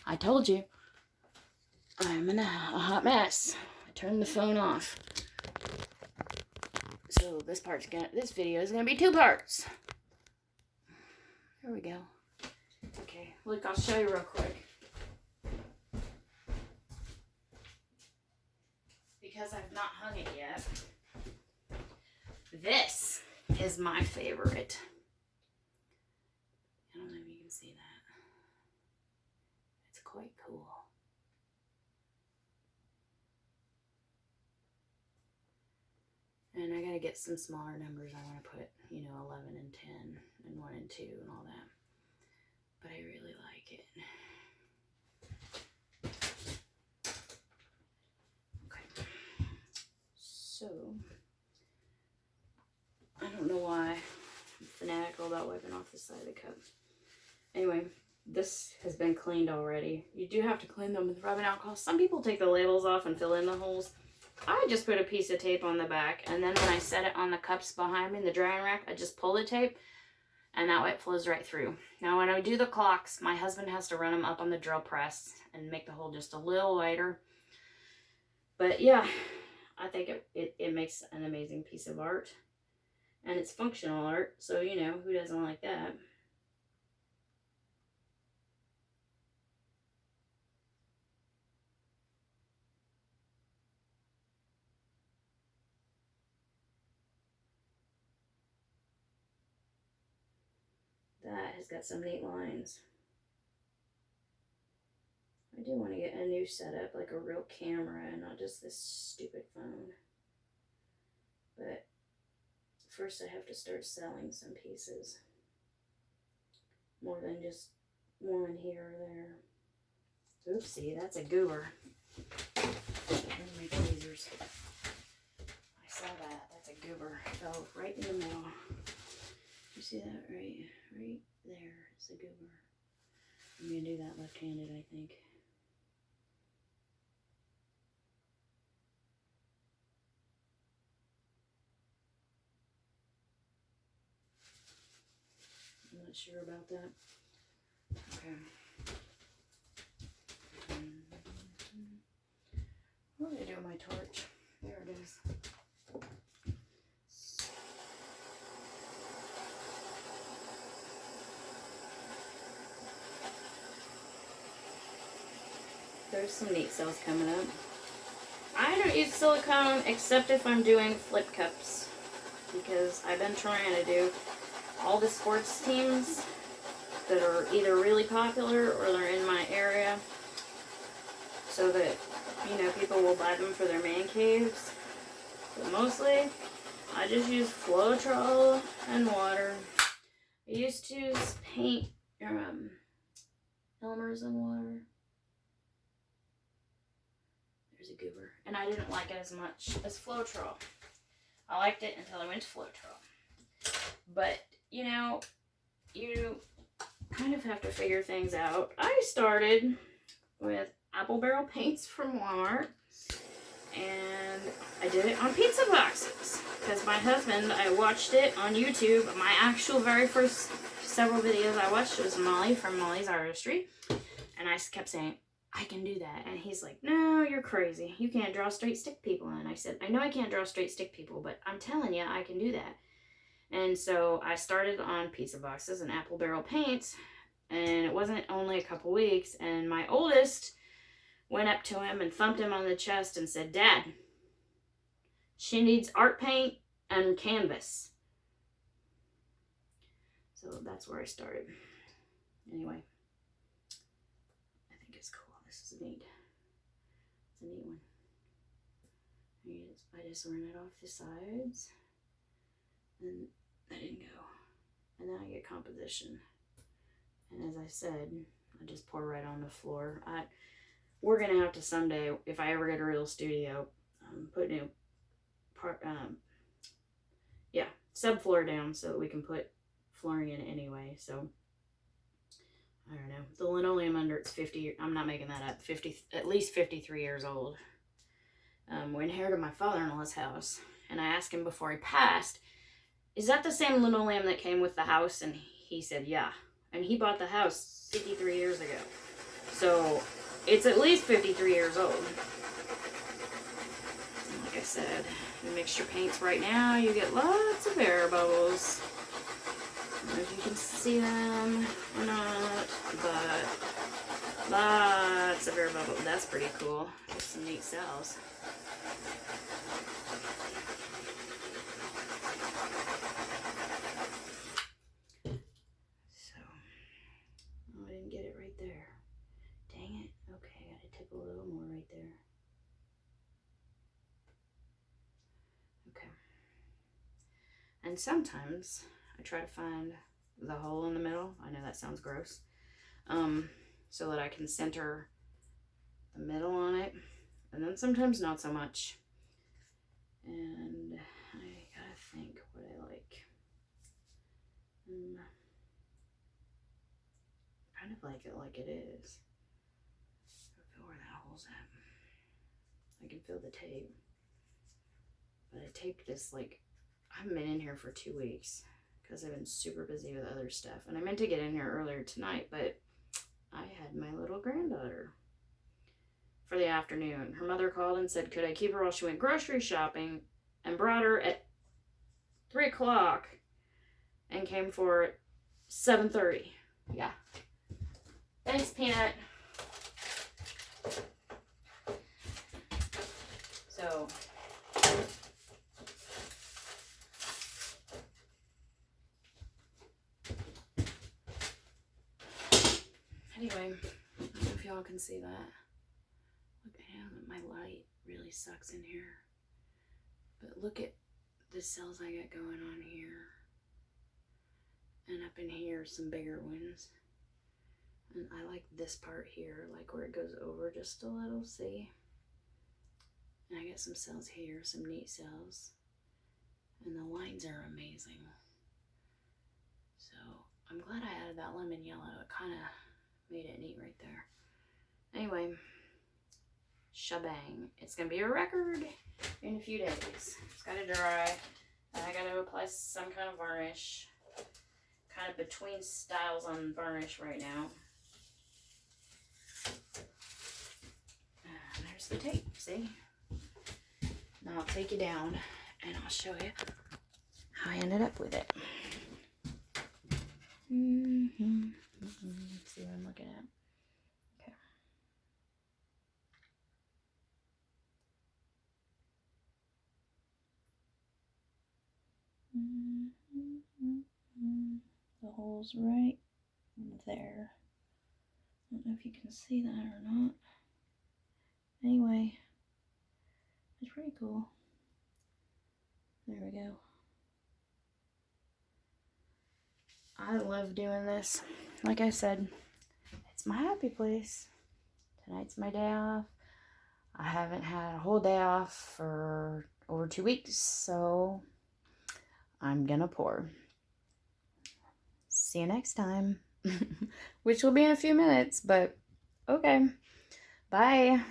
I told you. I'm in a hot mess. I turned the phone off. So this video is gonna be 2 parts. Here we go. Okay, look, I'll show you real quick. Because I've not hung it yet. This is my favorite. I don't know if you can see that. It's quite cool. And I gotta get some smaller numbers. I want to put, 11 and 10 and 1 and 2 and all that. But I really like it. Okay. So, I don't know why I'm fanatical about wiping off the side of the cup. Anyway, this has been cleaned already. You do have to clean them with rubbing alcohol. Some people take the labels off and fill in the holes. I just put a piece of tape on the back, and then when I set it on the cups behind me, the drying rack, I just pull the tape, and that way it flows right through. Now when I do the clocks, my husband has to run them up on the drill press and make the hole just a little wider. But yeah, I think it makes an amazing piece of art. And it's functional art, so who doesn't like that? That has got some neat lines. I do want to get a new setup, like a real camera and not just this stupid phone. But first I have to start selling some pieces. More than just one here or there. Oopsie, that's a goober. Where's my tweezers? I saw that. That's a goober. Fell right in the middle. You see that right there? It's a goober. I'm gonna do that left-handed, I think. I'm not sure about that. Okay. What did I do with my torch? There it is. There's some neat sales coming up. I don't use silicone except if I'm doing flip cups, because I've been trying to do all the sports teams that are either really popular or they're in my area, so that people will buy them for their man caves. But mostly I just use Floetrol and water. I used to use paint Elmer's and water. There's a goober. And I didn't like it as much as Floetrol. I liked it until I went to Floetrol. But, you kind of have to figure things out. I started with apple barrel paints from Walmart. And I did it on pizza boxes. Because my husband, I watched it on YouTube. My actual very first several videos I watched was Molly from Molly's Artistry. And I kept saying, I can do that. And he's like, no, you're crazy. You can't draw straight stick people. And I said, I know I can't draw straight stick people, but I'm telling you, I can do that. And so I started on pizza boxes and apple barrel paints. And it wasn't only a couple weeks. And my oldest went up to him and thumped him on the chest and said, Dad, she needs art paint and canvas. So that's where I started. Anyway. It's cool. This is neat. It's a neat one. I just run it off the sides. And I didn't go. And then I get composition. And as I said, I just pour right on the floor. We're going to have to someday, if I ever get a real studio, put new subfloor down so that we can put flooring in anyway. So I don't know. The linoleum under it's 50. I'm not making that up. At least 53 years old. We inherited my father-in-law's house, and I asked him before he passed, "Is that the same linoleum that came with the house?" And he said, "Yeah." And he bought the house 53 years ago. So it's at least 53 years old. Like I said, you mix your paints right now, you get lots of air bubbles. I don't know if you can see them or not, but lots of air bubbles. That's pretty cool. Get some neat cells. So, oh, I didn't get it right there. Dang it. Okay, I gotta tip a little more right there. Okay. And sometimes I try to find the hole in the middle. I know that sounds gross. So that I can center the middle on it. And then sometimes not so much. And I gotta think what I like. Kind of like it is. I feel where that hole's at. I can feel the tape. But I taped this like, I haven't been in here for 2 weeks because I've been super busy with other stuff. And I meant to get in here earlier tonight, but I had my little granddaughter for the afternoon. Her mother called and said, could I keep her while she went grocery shopping, and brought her at 3 o'clock and came for 7:30. Yeah. Thanks, Peanut. So, anyway, I don't know if y'all can see that. Look, I know that my light really sucks in here. But look at the cells I got going on here. And up in here, some bigger ones. And I like this part here, like where it goes over just a little, see? And I got some cells here, some neat cells. And the lines are amazing. So I'm glad I added that lemon yellow. It kind of made it neat right there. Anyway, shebang. It's going to be a record in a few days. It's got to dry. And I got to apply some kind of varnish. Kind of between styles on varnish right now. And there's the tape, see? Now I'll take you down and I'll show you how I ended up with it. See what I'm looking at? Okay. The hole's right there. I don't know if you can see that or not. Anyway, it's pretty cool. There we go. I love doing this. Like I said, it's my happy place. Tonight's my day off. I haven't had a whole day off for over 2 weeks, so I'm gonna pour. See you next time. Which will be in a few minutes, but okay. Bye.